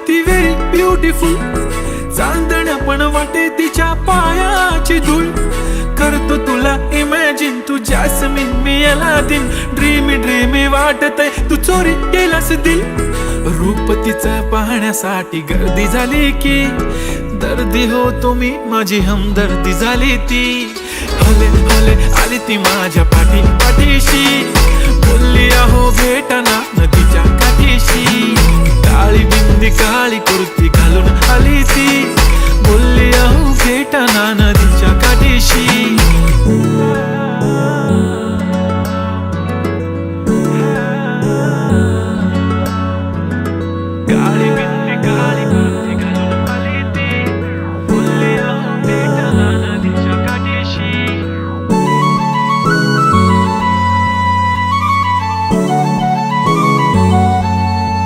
ती very beautiful, चांदण्या पण वाटे तिच्या पायाची धूळ. करतो तुला इमॅजिन, तू जॅस्मिन मी अलादीन. ड्रीमी ड्रीमी वाटतय तू चोरी केलास दिल. रूप तिचं पाहण्यासाठी गर्दी झाली की दर्दी होतो मी, माझी हमदर्दी झाली ती. हले हले आली ती माझ्या पाठीशी, बोलली अहो भेटना नदीच्या काठीशी. काळी बिंदी काळी कुर्ती घालून आली ती, बोलली अहो भेटना नदीच्या काठीशी. काळी बिंदी काळी